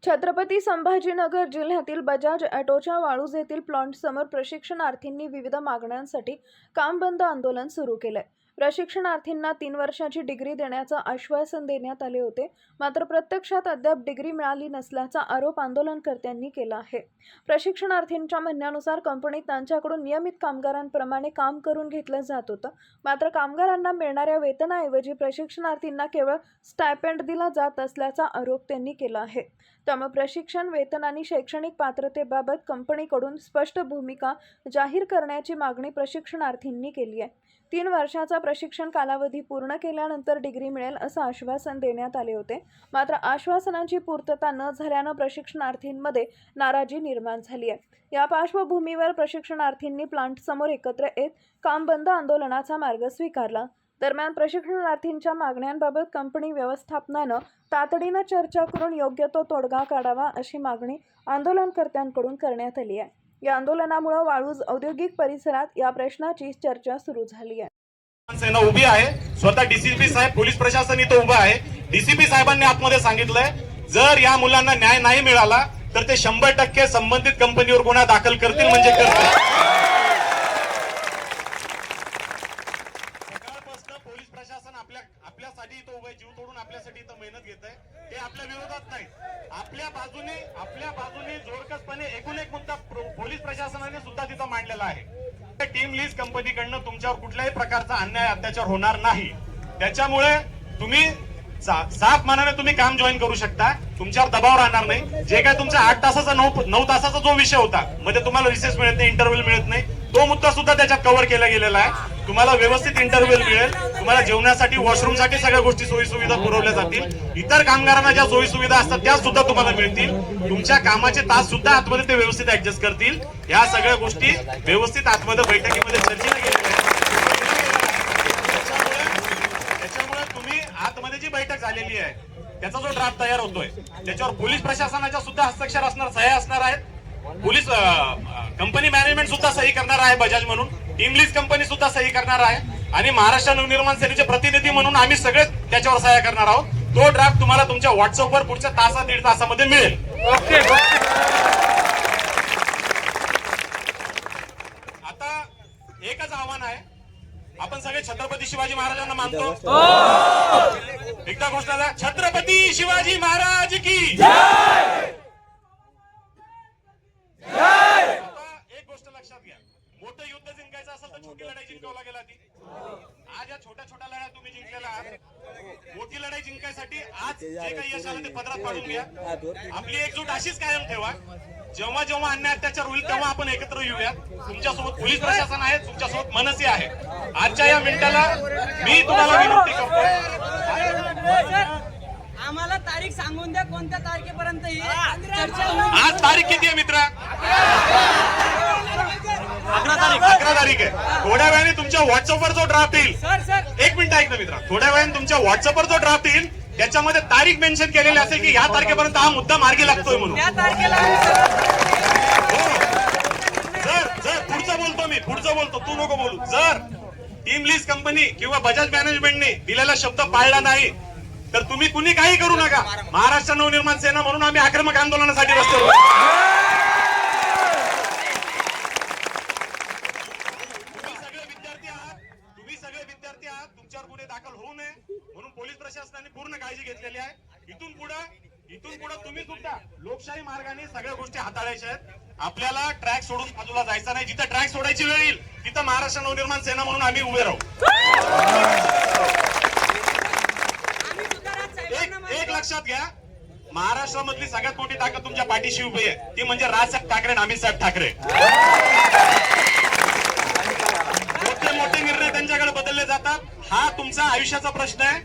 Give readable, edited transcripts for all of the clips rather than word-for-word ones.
छत्रपती संभाजीनगर जिल्ह्यातील बजाज ऑटोच्या वाळूज येथील प्लांटसमोर प्रशिक्षणार्थींनी विविध मागण्यांसाठी काम बंद आंदोलन सुरू केलंय। प्रशिक्षणार्थींना 3 वर्षाची डिग्री देण्याचं आश्वासन देण्यात आले होते, मात्र प्रत्यक्षात अद्याप डिग्री मिळाली नसल्याचा आरोप आंदोलनकर्त्यांनी केला आहे। प्रशिक्षणार्थींच्या म्हणण्यानुसार कंपनीत त्यांच्याकडून नियमित कामगारांप्रमाणे काम करून घेतलं जात होतं, मात्र कामगारांना मिळणाऱ्या वेतनाऐवजी प्रशिक्षणार्थींना केवळ स्टायपेंड दिला जात असल्याचा आरोप त्यांनी केला आहे। त्यामुळे प्रशिक्षण, वेतन आणि शैक्षणिक पात्रतेबाबत कंपनीकडून स्पष्ट भूमिका जाहीर करण्याची मागणी प्रशिक्षणार्थींनी केली आहे। 3 वर्षाचा प्रशिक्षण कालावधी पूर्ण केल्यानंतर डिग्री मिळेल असं आश्वासन देण्यात आले होते, मात्र आश्वासनांची पूर्तता न झाल्यानं प्रशिक्षणार्थींमध्ये नाराजी निर्माण झाली आहे। या पार्श्वभूमीवर प्रशिक्षणार्थींनी प्लांटसमोर एकत्र येत काम बंद आंदोलनाचा मार्ग स्वीकारला। दरम्यान प्रशिक्षणार्थींच्या मागण्यांबाबत कंपनी व्यवस्थापनानं तातडीनं चर्चा करून योग्य तो तोडगा काढावा अशी मागणी आंदोलनकर्त्यांकडून करण्यात आली आहे। या आंदोलनामुळे वाळूज औद्योगिक परिसरात या प्रश्नाची चर्चा सुरू झाली आहे। सेना उभी आहे, स्वतः डीसीपी साहेब, पोलीस प्रशासन इथं उभं आहे। डीसीपी साहेबांनी आतमध्ये सांगितलंय, जर या मुलांना न्याय नाही मिळाला तर ते 100% संबंधित कंपनीवर गुन्हा दाखल करतील, म्हणजे करतील। पोलीस प्रशासन आपल्यासाठी इथं उभं, जीव तोडून आपल्यासाठी इथं मेहनत घेत आहे। ते आपल्या विरोधात नाही, आपल्या बाजूने जोरकसपणे एकूण एक मुद्दा पोलीस प्रशासनाने सुद्धा तिथं मांडलेला आहे। टीम लीज कंपनीकडनं तुमच्यावर कुठल्याही प्रकारचा अन्याय अत्याचार होणार नाही, त्याच्यामुळे तुम्ही साफ मनाने तुम्ही काम जॉईन करू शकता, तुमच्यावर दबाव राहणार नाही। जे काय तुमचा 8 तासाचा 9 तासाचा जो विषय होता, मध्ये तुम्हाला रिसेस मिळत नाही, इंटरव्ह्यू मिळत नाही, तो मुद्दा सुद्धा त्याच्यात कव्हर केला गेलेला आहे। तुम्हाला व्यवस्थित इंटरव्ह्यू मिळेल, तुम्हाला जेवणासाठी, वॉशरूमसाठी सगळ्या गोष्टी सोयी सुविधा पुरवल्या जातील। इतर कामगारांना ज्या सोयी सुविधा असतात त्या सुद्धा तुम्हाला मिळतील। तुमच्या कामाचे तास सुद्धा आतमध्ये ते व्यवस्थित ऍडजस्ट करतील। या सगळ्या गोष्टी व्यवस्थित आतमध्ये बैठकीमध्ये चर्चेला गेलेल्या आहेत। त्याच्यामुळे तुम्ही आतमध्ये जी बैठक झालेली आहे त्याचा जो ड्राफ्ट तयार होतोय त्याच्यावर पोलीस प्रशासनाच्या सुद्धा हस्ताक्षर असणार, सह्या असणार आहेत। पोलीस कंपनी मॅनेजमेंट सुद्धा सही करणार आहे, बजाज म्हणून टीम लीज कंपनी सुद्धा सही करणार आहे, आणि महाराष्ट्र नवनिर्माण सेनेचे प्रतिनिधी म्हणून आम्ही सगळे त्याच्यावर सह्या करणार आहोत। तो ड्राफ्ट तुम्हाला तुमच्या व्हॉट्सअपवर पुढच्या 1-1.5 तासामध्ये मिळेल। आता एकच आव्हान आहे, आपण सगळे छत्रपती शिवाजी महाराजांना मानतो। एकदा घोषणा द्या, छत्रपती शिवाजी महाराज की जय। एक गोष्ट लक्षात घ्या, मोठं युद्ध जिंकायचं असेल तर छोटी लढाई जिंकावं लागेल आधी। आज या छोट्या छोट्या लढाया तुम्ही जिंकलेला आहात, मोठी लढाई जिंकायसाठी आज जे काही यश आलं ते पदरात पाडून घ्या। आपली एकजूट अशीच कायम ठेवा, जेव्हा जेव्हा अन्याय अत्याचार होईल तेव्हा आपण एकत्र येऊयात। तुमच्यासोबत पोलीस प्रशासन आहे, तुमच्यासोबत मनसे आहे। आजच्या या मिनिटाला मी तुम्हाला विनंती करतो, आम्हाला तारीख सांगून द्या, कोणत्या तारखेपर्यंत ही चर्चा होईल। आज तारीख किती आहे मित्रा? 11 तारीख आहे। थोड्या वेळाने तुमच्या व्हॉट्सअपवर जो ड्राफ्ट येईल, एक मिनिट ऐक ना मित्रा, थोड्या वेळाने तुमच्या व्हॉट्सअपवर जो ड्राफ्ट येईल त्याच्यामध्ये तारीख मेन्शन केलेली असेल की या तारखेपर्यंत हा मुद्दा मार्गी लागतोय म्हणून। जर पुढचं बोलतो, तू नको बोलू। जर टीम लीज कंपनी किंवा बजाज मॅनेजमेंटने दिलेला शब्द पाळला नाही तर तुम्ही कुणी काही करू नका। महाराष्ट्र नवनिर्माण सेना म्हणून आम्ही आक्रमक आंदोलनासाठी रस्त्यावर। तुम्ही सगळे विद्यार्थी आहात, तुमच्यावर गुन्हे दाखल होऊ नये म्हणून पोलीस प्रशासनाने पूर्ण काळजी घेतलेली आहे। इथून पुढे तुम्ही सुद्धा लोकशाही मार्गाने सगळ्या गोष्टी हाताळायच्या आहेत। आपल्याला ट्रॅक सोडून बाजूला जायचं नाही। जिथं ट्रॅक सोडायची वेळ येईल तिथं महाराष्ट्र नवनिर्माण सेना म्हणून आम्ही उभे राहू। एक लक्षात घ्या, महाराष्ट्रामधली सगळ्यात मोठी ताकद तुमच्या पाठीशी उभी आहे, ती म्हणजे राजसाहेब ठाकरे आणि अमित साहेब ठाकरे। मोठे मोठे निर्णय त्यांच्याकडे बदलले जातात। हा तुमचा आयुष्याचा प्रश्न आहे,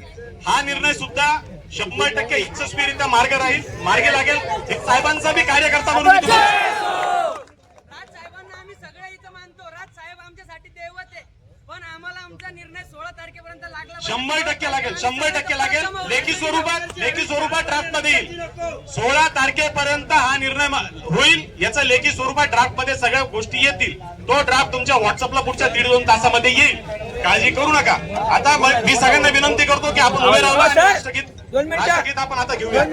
हा निर्णय सुद्धा 100% यशस्वीरित्या मार्गी लागेल। साहेबांचा बी कार्यकर्ता म्हणून राजसाहेबांना आम्ही सगळे इथं मानतो, राजसाहेब आमच्यासाठी दैवत आहे, पण आम्हाला आमचा निर्णय 16 तारखेपर्यंत लागला। 100% लागेल, 100% लागेल। लेखी स्वरूपात ड्राफ्ट मध्ये येईल। 16 तारखेपर्यंत हा निर्णय होईल, याचा लेखी स्वरूपात ड्राफ्ट मध्ये सगळ्या गोष्टी येतील। तो ड्राफ्ट तुमच्या व्हॉट्सअपला पुढच्या 1.5-2 तासामध्ये येईल, काळजी करू नका। आता मी सगळ्यांना विनंती करतो की आपण उभे राहू, राष्ट्रगीत आपण आता घेऊया।